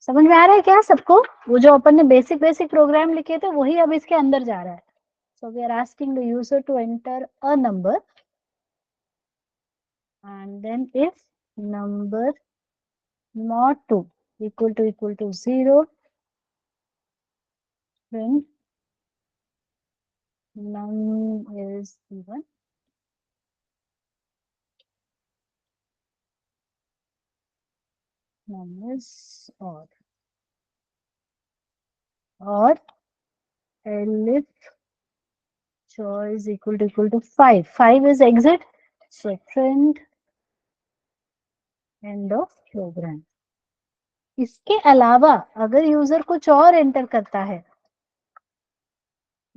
Speaker 1: समझ में आ रहा है क्या सबको? वो जो अपन ने बेसिक प्रोग्राम लिखे थे वही अब इसके अंदर जा रहा है. So we are asking the user to enter a number, and then if number not 2 equal to 0, then num is even, num is odd, or elif choice equal to 5. 5 is exit, so print end of program. इसके अलावा अगर यूजर कुछ और एंटर करता है,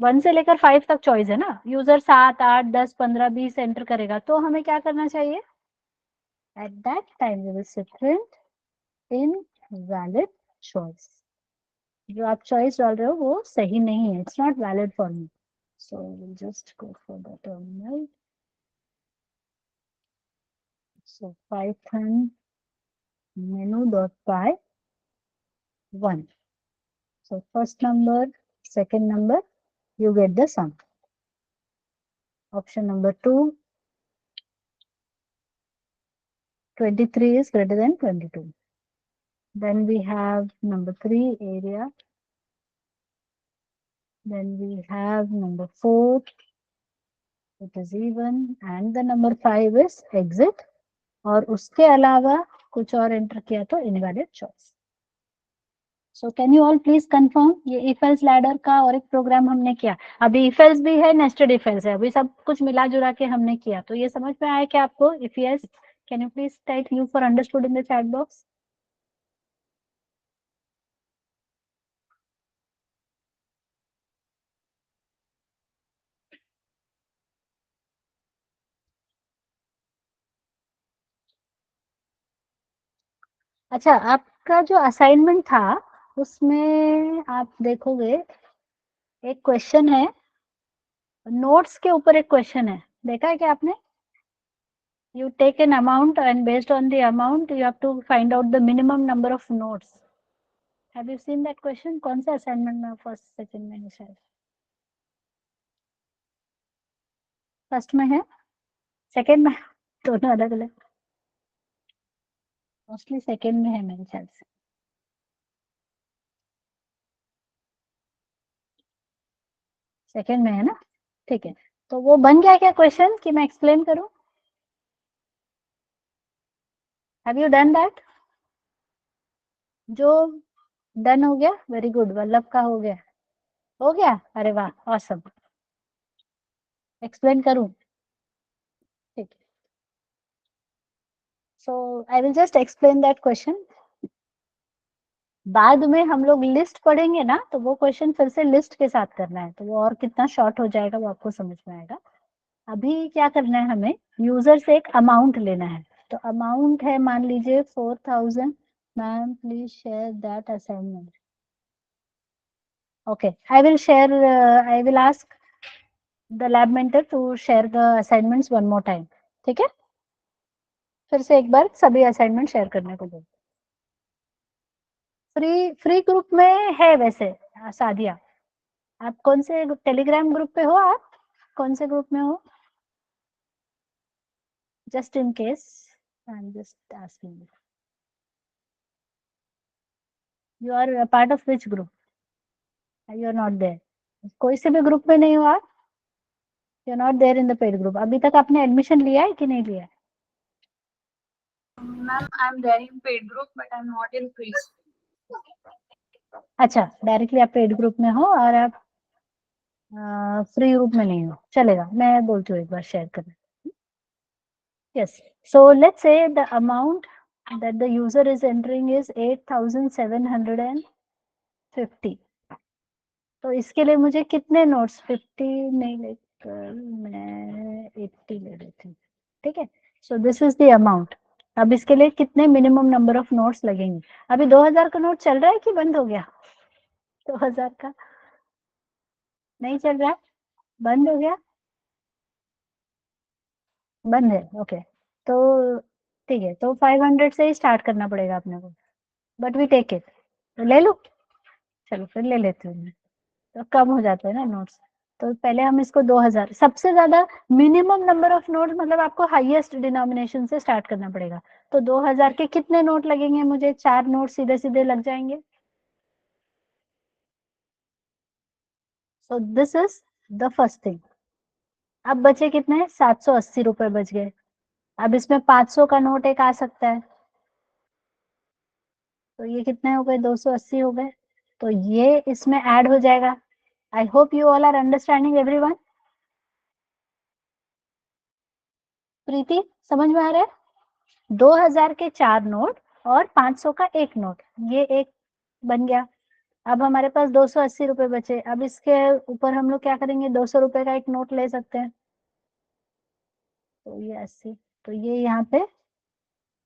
Speaker 1: 1 से लेकर 5 तक चॉइस है ना, यूजर 7, 8, 10, 15, 20 एंटर करेगा, तो हमें क्या करना चाहिए? At that time we will say print invalid choice. जो आप चॉइस डाल रहे हो वो सही नहीं है, it's not valid for me. So we'll just go for the terminal. So python menu.py 1. So first number, second number, you get the sum. Option number 2, 23 is greater than 22. Then we have number 3, area. Then we have number 4, it is even, and the number 5 is exit. और उसके अलावा कुछ और एंटर किया तो invalid choice. So can you all please confirm, ये इफ एल्स लैडर का और एक प्रोग्राम हमने किया, अभी इफ एल्स भी है, नेस्टेड इफ एल्स है, अभी सब कुछ मिला जुला के हमने किया. तो ये समझ में आया क्या आपको? If yes, can you please type you for understood in the chat box. अच्छा, आपका जो असाइनमेंट था उसमें आप देखोगे एक क्वेश्चन है, नोट्स के ऊपर एक क्वेश्चन है, देखा है क्या आपने? You take an amount and based on the amount you have to find out the minimum number of notes. Have you seen that question? कौन सा असाइनमेंट में फर्स्ट सेकंड में शायद फर्स्ट में है, सेकंड में, दोनों अलग अलग, मोस्टली सेकंड में है मेरे ख्याल से। सेकंड में है ना, ठीक है। तो वो बन गया क्या क्वेश्चन कि मैं एक्सप्लेन करूं? Have you done that? जो डन हो गया, वेरी गुड। वल्लभ का हो गया? हो गया, अरे वाह, ऑसम। एक्सप्लेन करूं? ठीक है। So I will just explain that question. बाद में हम लोग लिस्ट पढ़ेंगे ना, तो वो क्वेश्चन फिर से लिस्ट के साथ करना है, तो वो और कितना शॉर्ट हो जाएगा वो आपको समझ में आएगा। अभी क्या करना है, हमें यूजर से एक अमाउंट लेना है। तो अमाउंट है, मान लीजिए 4000। Ma'am please share that assignment. Okay, I will share, I will ask the lab mentor to share the assignments one more time. ठीक है, फिर से एक बार सभी असाइनमेंट शेयर करने को बोल। फ्री फ्री ग्रुप में है वैसे, सादिया। आप कौन से टेलीग्राम ग्रुप पे हो? आप कौन से ग्रुप में हो? Just in case I am just asking. You are part of which group? You are not there, कोई से भी ग्रुप में नहीं हो आप? You are not there in the paid group. अभी तक आपने एडमिशन लिया है कि नहीं लिया है?
Speaker 2: Ma'am, I'm there in paid group, but I'm not in free.
Speaker 1: अच्छा, डायरेक्टली आप पेड ग्रुप में हो और आप फ्री ग्रुप में नहीं हो, चलेगा, मैं बोलती हूँ एक बार शेयर करना। Yes, so let's say the amount that the user is entering is 8750। तो इसके लिए मुझे कितने नोट्स, 50 नहीं लेकर मैं 80 ले लेती हूँ। ठीक है, सो दिस इज द अमाउंट। अब इसके लिए कितने मिनिमम नंबर ऑफ नोट्स लगेंगे? अभी 2000 का नोट चल रहा है कि बंद हो गया? 2000 का नहीं चल रहा है, बंद हो गया, बंद है। ओके, तो ठीक है, तो 500 से ही स्टार्ट करना पड़ेगा अपने को, बट वी टेक इट। तो ले लो, चलो फिर ले लेती हूँ मैं, तो कम हो जाता है ना नोट्स। तो पहले हम इसको 2000, सबसे ज्यादा मिनिमम नंबर ऑफ नोट्स, मतलब आपको हाईएस्ट डिनोमिनेशन से स्टार्ट करना पड़ेगा। तो 2000 के कितने नोट लगेंगे मुझे? 4 नोट सीधे सीधे लग जाएंगे। सो this is the first thing. अब बचे कितने? 780 रुपए बच गए। अब इसमें 500 का नोट एक आ सकता है, तो ये कितने हो गए? 280 हो गए, तो ये इसमें ऐड हो जाएगा। I hope you all are understanding everyone. Preeti, समझ में आ रहा है? 2000 के 4 नोट और 500 का एक नोट, ये एक बन गया। अब हमारे पास 280 रुपए बचे। अब इसके ऊपर हम लोग क्या करेंगे? 200 रुपए का एक नोट ले सकते हैं, तो ये 80, तो ये यहाँ पे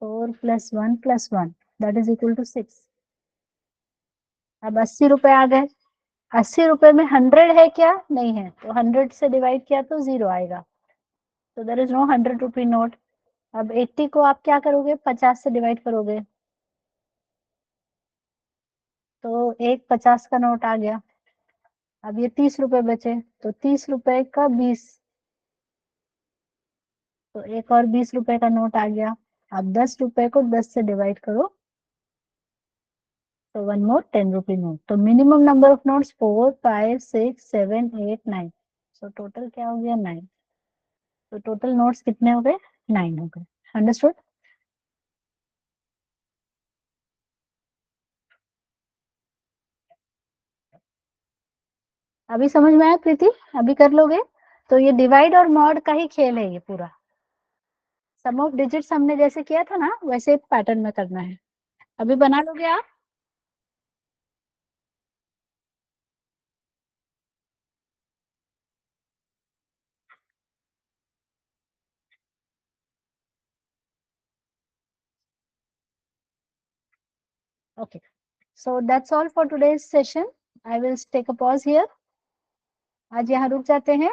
Speaker 1: 4 + 1 + 1 दैट इज इक्वल टू 6। अब 80 रुपए आ गए। 80 रुपए में 100 है क्या? नहीं है, तो 100 से डिवाइड किया तो 0 आएगा, तो there is no 100 rupee note. अब 80 को आप क्या करोगे? 50 से डिवाइड करोगे, तो एक 50 का नोट आ गया। अब ये 30 रुपए बचे, तो 30 रुपए का 20, तो एक और 20 रुपए का नोट आ गया। अब 10 रुपए को 10 से डिवाइड करो, तो 1 मोर 10 रुपी नोट। तो minimum number of notes 4 5 6 7 8 9। So total क्या हो गया? 9। तो टोटल नोट्स कितने हो गए? 9 हो गए। अंडरस्टूड? अभी समझ में आया प्रीति? अभी कर लोगे? तो ये डिवाइड और मॉड का ही खेल है ये पूरा। सम ऑफ डिजिट्स हमने जैसे किया था ना, वैसे पैटर्न में करना है। अभी बना लोगे आप? Okay, so that's all for today's session. I will take a pause here. आज यहाँ रुक जाते हैं।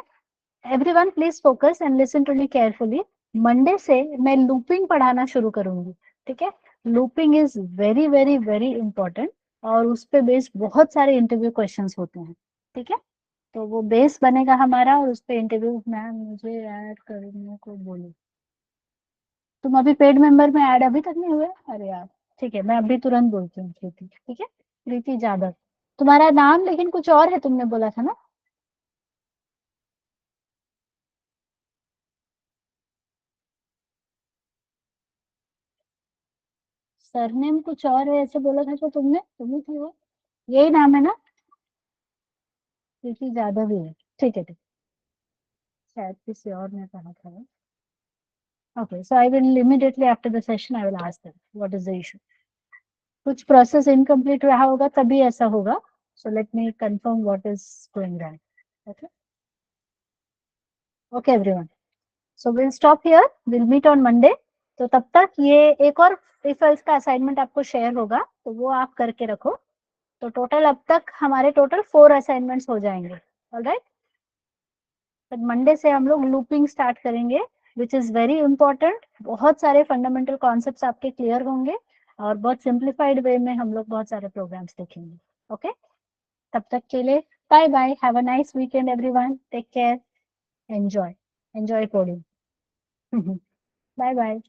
Speaker 1: Everyone please focus and listen to me carefully. Monday से मैं लूपिंग पढ़ाना शुरू करूंगी, ठीक है? Looping is very very very important, और उस पे बेस्ड बहुत सारे इंटरव्यू क्वेश्चंस होते हैं, ठीक है? तो वो बेस बनेगा हमारा और उस पे इंटरव्यू मैम मुझे ऐड करने को बोली। तुम अभी पेड मेंबर में ऐड अभी तक नहीं हुए? अरे यार ठीक है, मैं अभी तुरंत बोलती हूँ प्रीति, ठीक है? प्रीति जाधव। तुम्हारा नाम लेकिन कुछ और है, तुमने बोला था ना? सरनेम कुछ और है ऐसे बोला था, तो तुमने, तुम ही थी वो, यही नाम है ना? प्रीति जाधव ही है, ठीक है ठीक। शायद किसी और ने कहा था। Okay, so I will immediately after the session I will ask them what is the issue. कुछ प्रोसेस इनकम्प्लीट रहा होगा तभी ऐसा होगा। So let me confirm what is going wrong. Okay, okay everyone, so will stop here, will meet on Monday. तो तब तक ये एक और इफ एल्स का असाइनमेंट आपको शेयर होगा, तो वो आप करके रखो। तो टोटल अब तक हमारे टोटल 4 असाइनमेंट्स हो जाएंगे। ऑलराइट, तो मंडे से हम लोग लूपिंग स्टार्ट करेंगे, विच इज वेरी इंपॉर्टेंट। बहुत सारे फंडामेंटल कॉन्सेप्ट्स आपके क्लियर होंगे और बहुत सिंप्लीफाइड वे में हम लोग बहुत सारे प्रोग्राम्स देखेंगे। ओके, तब तक के लिए bye bye, have a nice weekend everyone, take care, enjoy, enjoy coding. Bye bye.